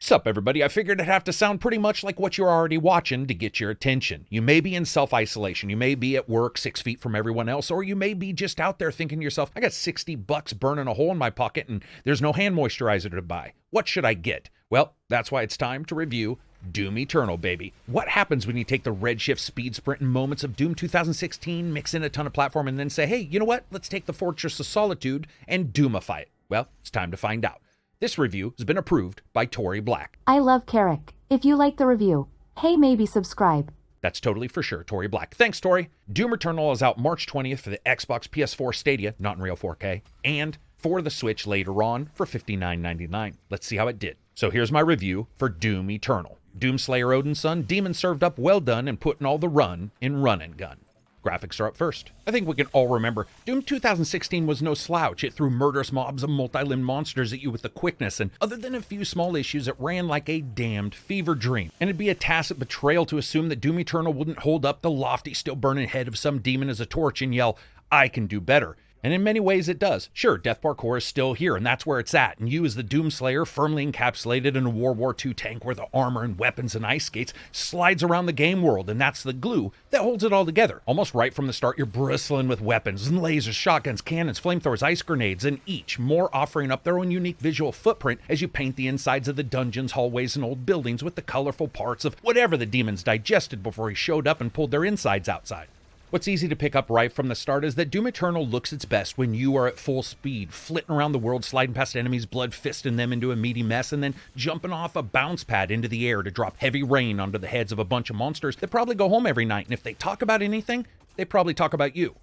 Sup everybody, I figured it'd have to sound pretty much like what you're already watching to get your attention. You may be in self-isolation, you may be at work 6 feet from everyone else, or you may be just out there thinking to yourself, I got $60 burning a hole in my pocket and there's no hand moisturizer to buy. What should I get? Well, that's why it's time to review Doom Eternal, baby. What happens when you take the redshift speed sprint and moments of Doom 2016, mix in a ton of platform, and then say, hey, you know what? Let's take the Fortress of Solitude and Doomify it. Well, it's time to find out. This review has been approved by Tori Black. I love Karak. If you like the review, hey, maybe subscribe. That's totally for sure, Tori Black. Thanks, Tori. Doom Eternal is out March 20th for the Xbox, PS4, Stadia, not in real 4K, and for the Switch later on for $59.99. Let's see how it did. So here's my review for Doom Eternal. Doomslayer Odin's son, demon served up well done and putting all the run in run and gun. Graphics are up first. I think we can all remember Doom 2016 was no slouch. It threw murderous mobs of multi-limbed monsters at you with the quickness, and other than a few small issues, it ran like a damned fever dream. And it'd be a tacit betrayal to assume that Doom Eternal wouldn't hold up the lofty, still burning head of some demon as a torch and yell, I can do better. And in many ways it does. Sure, Death Parkour is still here, and that's where it's at. And you as the Doomslayer, firmly encapsulated in a World War II tank where the armor and weapons and ice skates slides around the game world, and that's the glue that holds it all together. Almost right from the start, you're bristling with weapons and lasers, shotguns, cannons, flamethrowers, ice grenades, and each more offering up their own unique visual footprint as you paint the insides of the dungeons, hallways, and old buildings with the colorful parts of whatever the demons digested before he showed up and pulled their insides outside. What's easy to pick up right from the start is that Doom Eternal looks its best when you are at full speed, flitting around the world, sliding past enemies, blood fisting them into a meaty mess, and then jumping off a bounce pad into the air to drop heavy rain onto the heads of a bunch of monsters that probably go home every night, and if they talk about anything, they probably talk about you.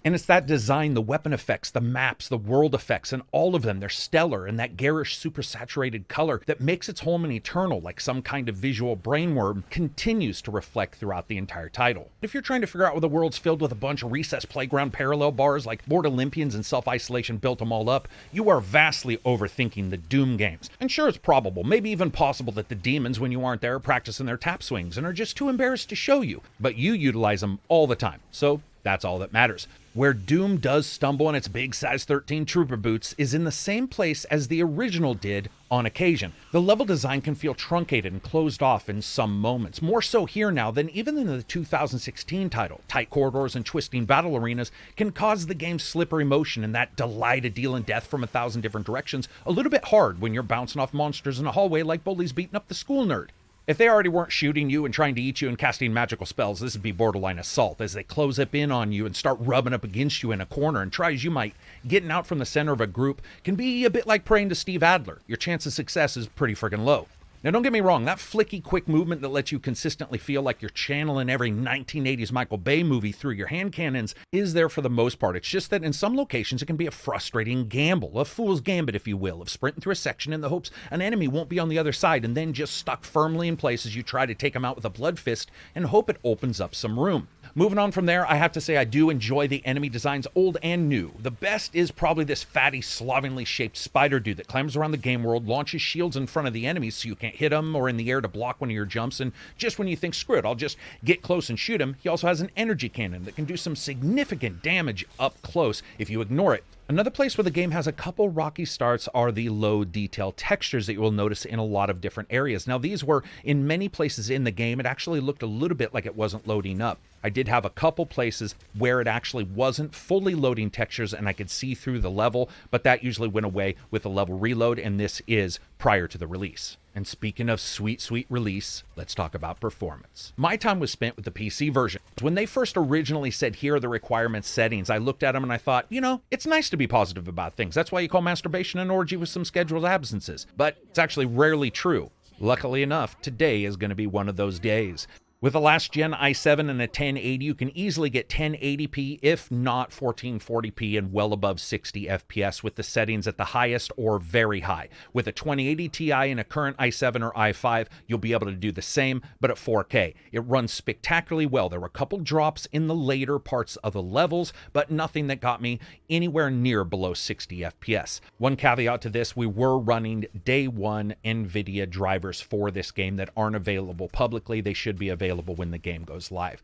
And it's that design, the weapon effects, the maps, the world effects, and all of them, they're stellar, and that garish, super saturated color that makes its home in Eternal like some kind of visual brainworm continues to reflect throughout the entire title. If you're trying to figure out why the world's filled with a bunch of recessed playground parallel bars like bored Olympians and self-isolation built them all up, you are vastly overthinking the Doom games. And sure, it's probable, maybe even possible that the demons, when you aren't there, are practicing their tap swings and are just too embarrassed to show you, but you utilize them all the time, so that's all that matters. Where Doom does stumble in its big size 13 trooper boots is in the same place as the original did on occasion. The level design can feel truncated and closed off in some moments, more so here now than even in the 2016 title. Tight corridors and twisting battle arenas can cause the game's slippery motion and that delight of dealing death from 1,000 different directions a little bit hard when you're bouncing off monsters in a hallway like bullies beating up the school nerd. If they already weren't shooting you and trying to eat you and casting magical spells, this would be borderline assault as they close up in on you and start rubbing up against you in a corner, and try as you might, getting out from the center of a group can be a bit like praying to Steve Adler. Your chance of success is pretty friggin' low. Now don't get me wrong, that flicky quick movement that lets you consistently feel like you're channeling every 1980s Michael Bay movie through your hand cannons is there for the most part. It's just that in some locations it can be a frustrating gamble, a fool's gambit if you will, of sprinting through a section in the hopes an enemy won't be on the other side and then just stuck firmly in place as you try to take him out with a blood fist and hope it opens up some room. Moving on from there, I have to say I do enjoy the enemy designs old and new. The best is probably this fatty, slovenly shaped spider dude that climbs around the game world, launches shields in front of the enemies so you can't hit him, or in the air to block one of your jumps, and just when you think, screw it, I'll just get close and shoot him, he also has an energy cannon that can do some significant damage up close if you ignore it. Another place where the game has a couple rocky starts are the low detail textures that you will notice in a lot of different areas. Now these were in many places in the game, it actually looked a little bit like it wasn't loading up. I did have a couple places where it actually wasn't fully loading textures and I could see through the level, but that usually went away with the level reload, and this is prior to the release. And speaking of sweet, sweet release, let's talk about performance. My time was spent with the PC version. When they first originally said, here are the requirements settings, I looked at them and I thought, you know, it's nice to be positive about things. That's why you call masturbation an orgy with some scheduled absences. But it's actually rarely true. Luckily enough, today is going to be one of those days. With a last gen i7 and a 1080, you can easily get 1080p, if not 1440p, and well above 60 FPS with the settings at the highest or very high. With a 2080 Ti and a current i7 or i5, you'll be able to do the same, but at 4K. It runs spectacularly well. There were a couple drops in the later parts of the levels, but nothing that got me anywhere near below 60 FPS. One caveat to this, we were running day one NVIDIA drivers for this game that aren't available publicly. They should be available when the game goes live.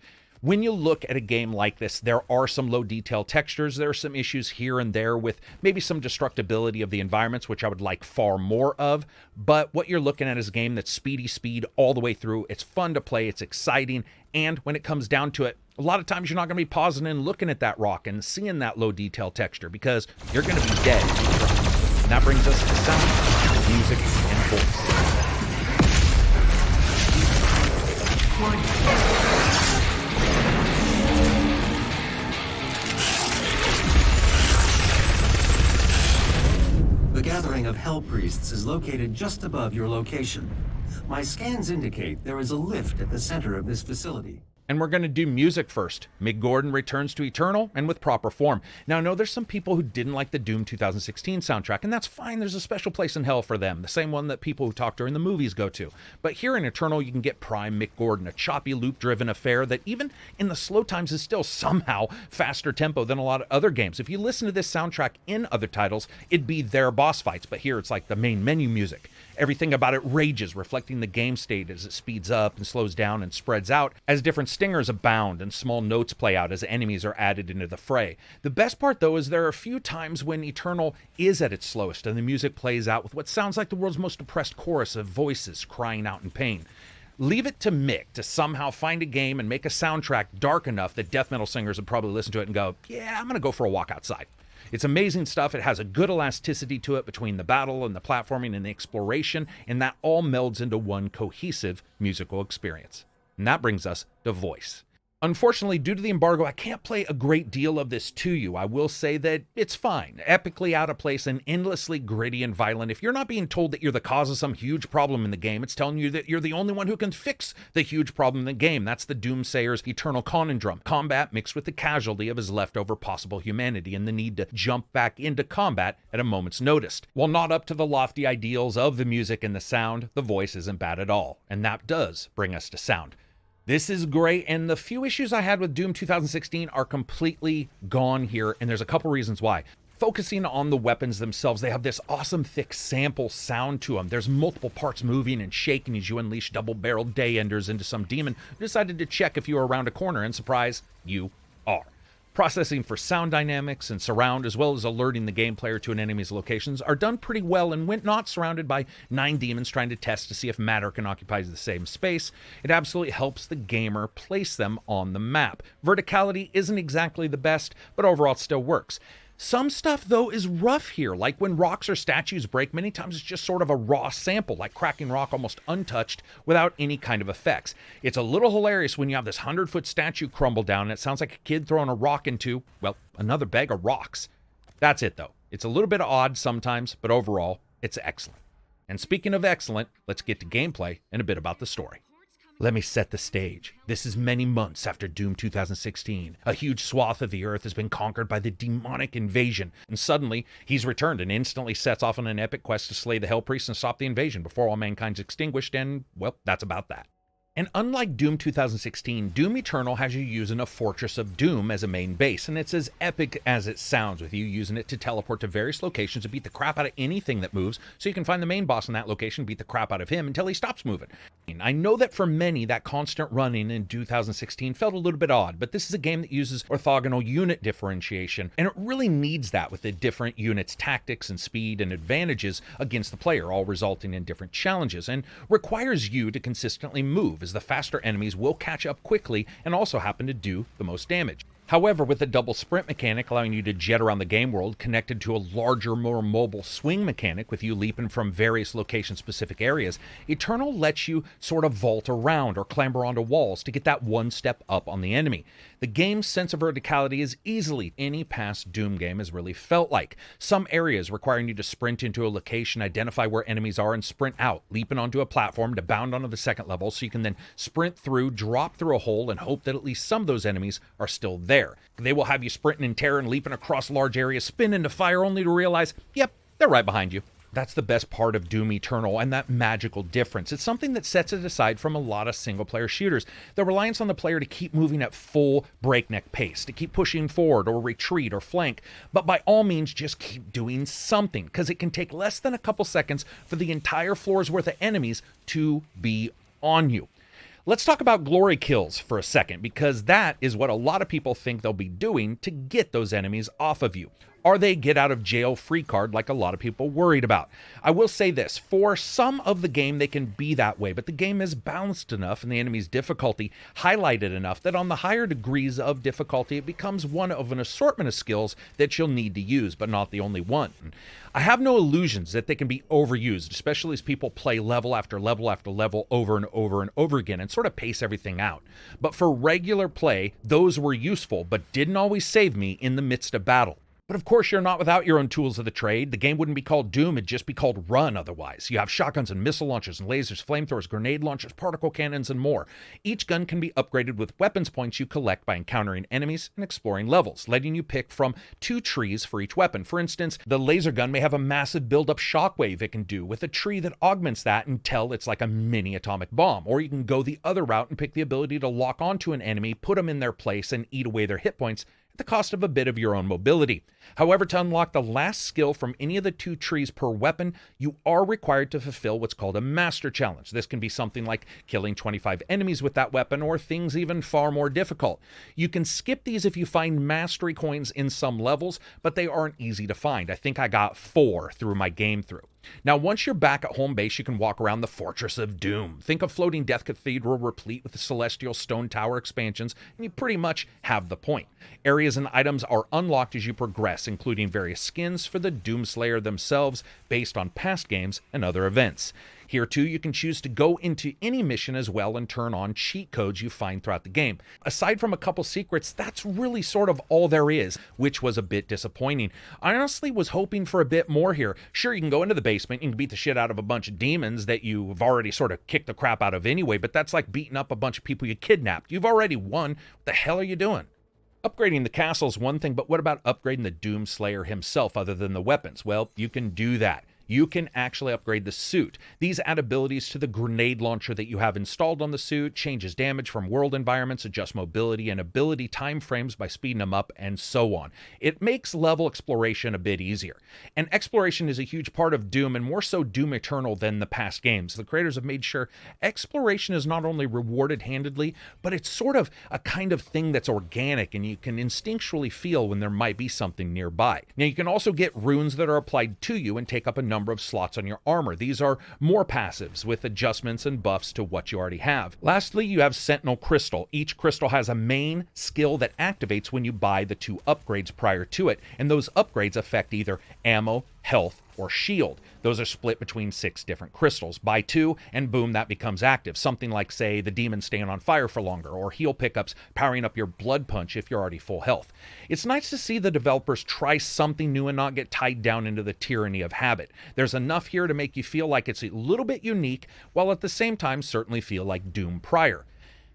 When you look at a game like this, there are some low detail textures. There are some issues here and there with maybe some destructibility of the environments, which I would like far more of. But what you're looking at is a game that's speed all the way through. It's fun to play. It's exciting. And when it comes down to it, a lot of times you're not going to be pausing and looking at that rock and seeing that low detail texture because you're going to be dead. And that brings us to sound, music, and voice. The gathering of Hell Priests is located just above your location. My scans indicate there is a lift at the center of this facility. And we're going to do music first. Mick Gordon returns to Eternal and with proper form. Now, I know there's some people who didn't like the Doom 2016 soundtrack, and that's fine. There's a special place in hell for them, the same one that people who talk during the movies go to. But here in Eternal, you can get prime Mick Gordon, a choppy, loop-driven affair that even in the slow times is still somehow faster tempo than a lot of other games. If you listen to this soundtrack in other titles, it'd be their boss fights, but here it's like the main menu music. Everything about it rages, reflecting the game state as it speeds up and slows down and spreads out as different stingers abound and small notes play out as enemies are added into the fray. The best part, though, is there are a few times when Eternal is at its slowest and the music plays out with what sounds like the world's most depressed chorus of voices crying out in pain. Leave it to Mick to somehow find a game and make a soundtrack dark enough that death metal singers would probably listen to it and go, yeah, I'm going to go for a walk outside. It's amazing stuff. It has a good elasticity to it between the battle and the platforming and the exploration, and that all melds into one cohesive musical experience. And that brings us to voice. Unfortunately, due to the embargo, I can't play a great deal of this to you. I will say that it's fine, epically out of place and endlessly gritty and violent. If you're not being told that you're the cause of some huge problem in the game, it's telling you that you're the only one who can fix the huge problem in the game. That's the Doomsayer's eternal conundrum. Combat mixed with the casualty of his leftover possible humanity and the need to jump back into combat at a moment's notice. While not up to the lofty ideals of the music and the sound, the voice isn't bad at all. And that does bring us to sound. This is great, and the few issues I had with Doom 2016 are completely gone here, and there's a couple reasons why. Focusing on the weapons themselves, they have this awesome thick sample sound to them. There's multiple parts moving and shaking as you unleash double-barreled day enders into some demon who decided to check if you were around a corner, and surprise, you are. Processing for sound dynamics and surround, as well as alerting the game player to an enemy's locations, are done pretty well, and when not surrounded by 9 demons trying to test to see if matter can occupy the same space, it absolutely helps the gamer place them on the map. Verticality isn't exactly the best, but overall it still works. Some stuff, though, is rough here, like when rocks or statues break, many times it's just sort of a raw sample, like cracking rock almost untouched without any kind of effects. It's a little hilarious when you have this 100-foot statue crumble down and it sounds like a kid throwing a rock into, well, another bag of rocks. That's it, though. It's a little bit odd sometimes, but overall, it's excellent. And speaking of excellent, let's get to gameplay and a bit about the story. Let me set the stage. This is many months after Doom 2016. A huge swath of the Earth has been conquered by the demonic invasion, and suddenly he's returned and instantly sets off on an epic quest to slay the Hell Priests and stop the invasion before all mankind's extinguished, and, well, that's about that. And unlike Doom 2016, Doom Eternal has you using a Fortress of Doom as a main base, and it's as epic as it sounds, with you using it to teleport to various locations to beat the crap out of anything that moves, so you can find the main boss in that location, beat the crap out of him until he stops moving. I know that for many, that constant running in 2016 felt a little bit odd, but this is a game that uses orthogonal unit differentiation, and it really needs that with the different units' tactics and speed and advantages against the player, all resulting in different challenges, and requires you to consistently move, as the faster enemies will catch up quickly and also happen to do the most damage. However, with the double sprint mechanic allowing you to jet around the game world connected to a larger, more mobile swing mechanic with you leaping from various location-specific areas, Eternal lets you sort of vault around or clamber onto walls to get that one step up on the enemy. The game's sense of verticality is easily any past Doom game has really felt like. Some areas requiring you to sprint into a location, identify where enemies are, and sprint out, leaping onto a platform to bound onto the second level so you can then sprint through, drop through a hole, and hope that at least some of those enemies are still there. They will have you sprinting in terror and leaping across large areas, spin into fire only to realize, yep, they're right behind you. That's the best part of Doom Eternal and that magical difference. It's something that sets it aside from a lot of single-player shooters. The reliance on the player to keep moving at full breakneck pace, to keep pushing forward or retreat or flank, but by all means just keep doing something, because it can take less than a couple seconds for the entire floor's worth of enemies to be on you. Let's talk about glory kills for a second, because that is what a lot of people think they'll be doing to get those enemies off of you. Are they get out of jail free card like a lot of people worried about? I will say this, for some of the game they can be that way, but the game is balanced enough and the enemy's difficulty highlighted enough that on the higher degrees of difficulty it becomes one of an assortment of skills that you'll need to use, but not the only one. I have no illusions that they can be overused, especially as people play level after level after level over and over and over again and sort of pace everything out. But for regular play, those were useful, but didn't always save me in the midst of battle. But of course, you're not without your own tools of the trade. The game wouldn't be called Doom, it'd just be called Run otherwise. You have shotguns and missile launchers and lasers, flamethrowers, grenade launchers, particle cannons, and more. Each gun can be upgraded with weapons points you collect by encountering enemies and exploring levels, letting you pick from 2 trees for each weapon. For instance, the laser gun may have a massive build-up shockwave it can do, with a tree that augments that until it's like a mini atomic bomb. Or you can go the other route and pick the ability to lock onto an enemy, put them in their place, and eat away their hit points, the cost of a bit of your own mobility. However, to unlock the last skill from any of the 2 trees per weapon, you are required to fulfill what's called a master challenge. This can be something like killing 25 enemies with that weapon, or things even far more difficult. You can skip these if you find mastery coins in some levels, but they aren't easy to find. I think I got 4 through my game through. Now, once you're back at home base, you can walk around the Fortress of Doom. Think of floating Death Cathedral replete with the Celestial Stone Tower expansions, and you pretty much have the point. Areas and items are unlocked as you progress, including various skins for the Doomslayer themselves, based on past games and other events. Here too, you can choose to go into any mission as well and turn on cheat codes you find throughout the game. Aside from a couple secrets, that's really sort of all there is, which was a bit disappointing. I honestly was hoping for a bit more here. Sure, you can go into the basement, you can beat the shit out of a bunch of demons that you've already sort of kicked the crap out of anyway, but that's like beating up a bunch of people you kidnapped. You've already won. What the hell are you doing? Upgrading the castle is one thing, but what about upgrading the Doomslayer himself other than the weapons? Well, you can do that. You can actually upgrade the suit. These add abilities to the grenade launcher that you have installed on the suit, changes damage from world environments, adjust mobility and ability time frames by speeding them up, and so on. It makes level exploration a bit easier. And exploration is a huge part of Doom, and more so Doom Eternal than the past games. The creators have made sure exploration is not only rewarded handedly, but it's sort of a kind of thing that's organic, and you can instinctually feel when there might be something nearby. Now, you can also get runes that are applied to you and take up a number of slots on your armor. These are more passives with adjustments and buffs to what you already have. Lastly, you have Sentinel Crystal. Each crystal has a main skill that activates when you buy the 2 upgrades prior to it, and those upgrades affect either ammo, health, or shield. Those are split between 6 different crystals. Buy 2 and boom, that becomes active. Something like, say, the demon staying on fire for longer, or heal pickups powering up your blood punch if you're already full health. It's nice to see the developers try something new and not get tied down into the tyranny of habit. There's enough here to make you feel like it's a little bit unique, while at the same time certainly feel like Doom prior.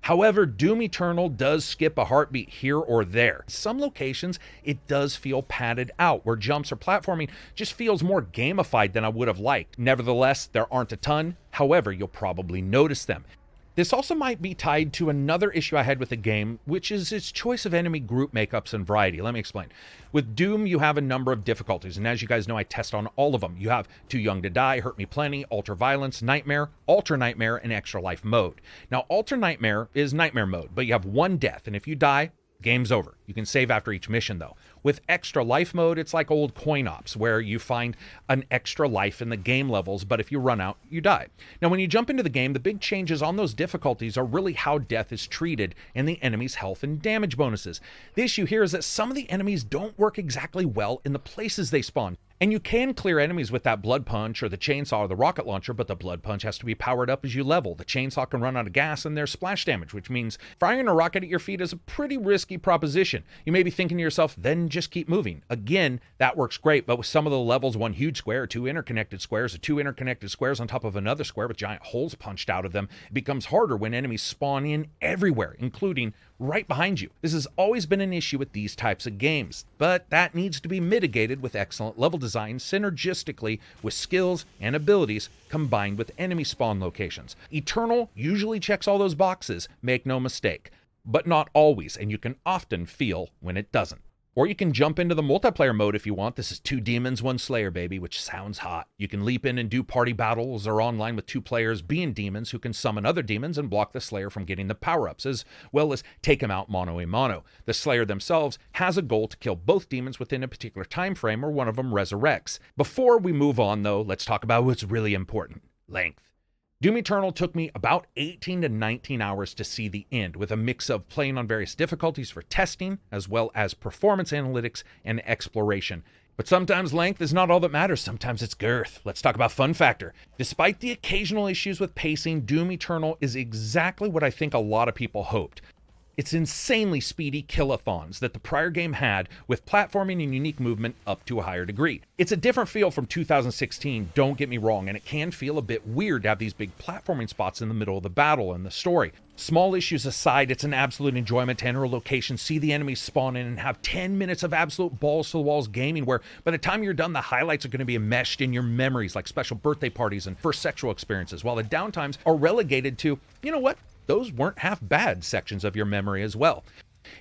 However, Doom Eternal does skip a heartbeat here or there. Some locations, it does feel padded out, where jumps or platforming just feels more gamified than I would have liked. Nevertheless, there aren't a ton. However, you'll probably notice them. This also might be tied to another issue I had with the game, which is its choice of enemy group makeups and variety. Let me explain. With Doom, you have a number of difficulties, and as you guys know, I test on all of them. You have Too Young to Die, Hurt Me Plenty, Ultra Violence, Nightmare, Ultra Nightmare, and Extra Life mode. Now, Ultra Nightmare is Nightmare mode, but you have 1 death, and if you die, game's over. You can save after each mission, though. With Extra Life mode, it's like old coin ops, where you find an extra life in the game levels, but if you run out, you die. Now, when you jump into the game, the big changes on those difficulties are really how death is treated and the enemy's health and damage bonuses. The issue here is that some of the enemies don't work exactly well in the places they spawn. And you can clear enemies with that blood punch or the chainsaw or the rocket launcher, but the blood punch has to be powered up as you level. The chainsaw can run out of gas and there's splash damage, which means firing a rocket at your feet is a pretty risky proposition. You may be thinking to yourself, then just keep moving. Again, that works great, but with some of the levels, 1 huge square, 2 interconnected squares, or 2 interconnected squares on top of another square with giant holes punched out of them, it becomes harder when enemies spawn in everywhere, including right behind you. This has always been an issue with these types of games, but that needs to be mitigated with excellent level design synergistically with skills and abilities combined with enemy spawn locations. Eternal usually checks all those boxes, make no mistake, but not always, and you can often feel when it doesn't. Or you can jump into the multiplayer mode if you want. This is 2 demons, 1 slayer, baby, which sounds hot. You can leap in and do party battles or online with 2 players being demons who can summon other demons and block the slayer from getting the power-ups, as well as take them out mano-a-mano. The slayer themselves has a goal to kill both demons within a particular time frame, or one of them resurrects. Before we move on, though, let's talk about what's really important: length. Doom Eternal took me about 18 to 19 hours to see the end, with a mix of playing on various difficulties for testing, as well as performance analytics and exploration. But sometimes length is not all that matters, sometimes it's girth. Let's talk about fun factor. Despite the occasional issues with pacing, Doom Eternal is exactly what I think a lot of people hoped. It's insanely speedy killathons that the prior game had, with platforming and unique movement up to a higher degree. It's a different feel from 2016, don't get me wrong, and it can feel a bit weird to have these big platforming spots in the middle of the battle and the story. Small issues aside, it's an absolute enjoyment to enter a location, see the enemies spawn in, and have 10 minutes of absolute balls-to-the-walls gaming where by the time you're done, the highlights are going to be enmeshed in your memories, like special birthday parties and first sexual experiences, while the downtimes are relegated to, you know what? Those weren't half bad sections of your memory as well.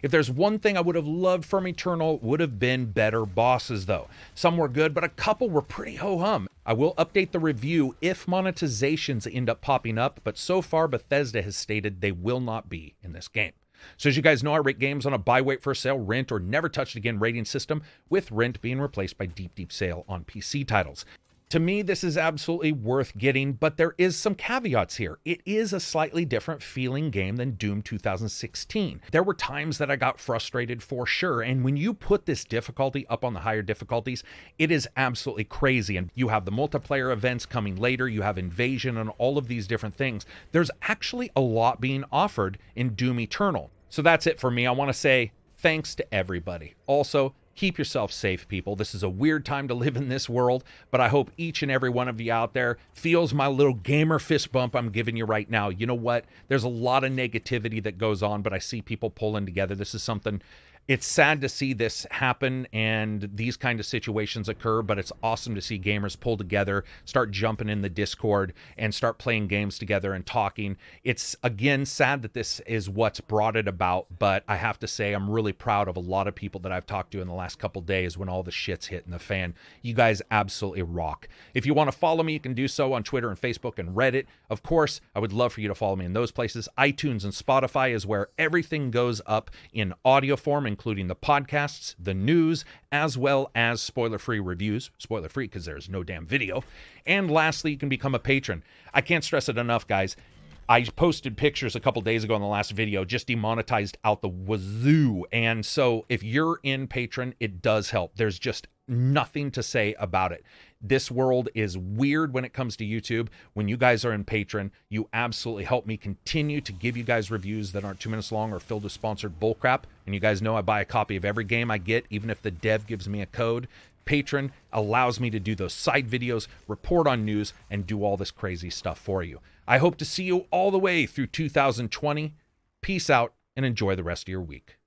If there's one thing I would have loved from Eternal, would have been better bosses though. Some were good, but a couple were pretty ho-hum. I will update the review if monetizations end up popping up, but so far Bethesda has stated they will not be in this game. So as you guys know, I rate games on a buy, wait for sale, rent, or never touched again rating system, with rent being replaced by deep sale on PC titles. To me, this is absolutely worth getting, but there is some caveats here. It is a slightly different feeling game than Doom 2016. There were times that I got frustrated for sure, and when you put this difficulty up on the higher difficulties, it is absolutely crazy. And you have the multiplayer events coming later, you have Invasion and all of these different things. There's actually a lot being offered in Doom Eternal. So that's it for me. I want to say thanks to everybody. Also, keep yourself safe, people. This is a weird time to live in this world, but I hope each and every one of you out there feels my little gamer fist bump I'm giving you right now. You know what? There's a lot of negativity that goes on, but I see people pulling together. This is something... It's sad to see this happen and these kind of situations occur, but it's awesome to see gamers pull together, start jumping in the Discord, and start playing games together and talking. It's, again, sad that this is what's brought it about, but I have to say I'm really proud of a lot of people that I've talked to in the last couple days when all the shit's hitting the fan. You guys absolutely rock. If you want to follow me, you can do so on Twitter and Facebook and Reddit. Of course, I would love for you to follow me in those places. iTunes and Spotify is where everything goes up in audio form, including the podcasts, the news, as well as spoiler-free reviews. Spoiler-free because there's no damn video. And lastly, you can become a patron. I can't stress it enough, guys. I posted pictures a couple days ago in the last video, just demonetized out the wazoo. And so if you're in Patreon, it does help. There's just nothing to say about it. This world is weird when it comes to YouTube. When you guys are in Patreon, you absolutely help me continue to give you guys reviews that aren't 2 minutes long or filled with sponsored bullcrap. And you guys know I buy a copy of every game I get, even if the dev gives me a code. Patreon allows me to do those side videos, report on news, and do all this crazy stuff for you. I hope to see you all the way through 2020. Peace out and enjoy the rest of your week.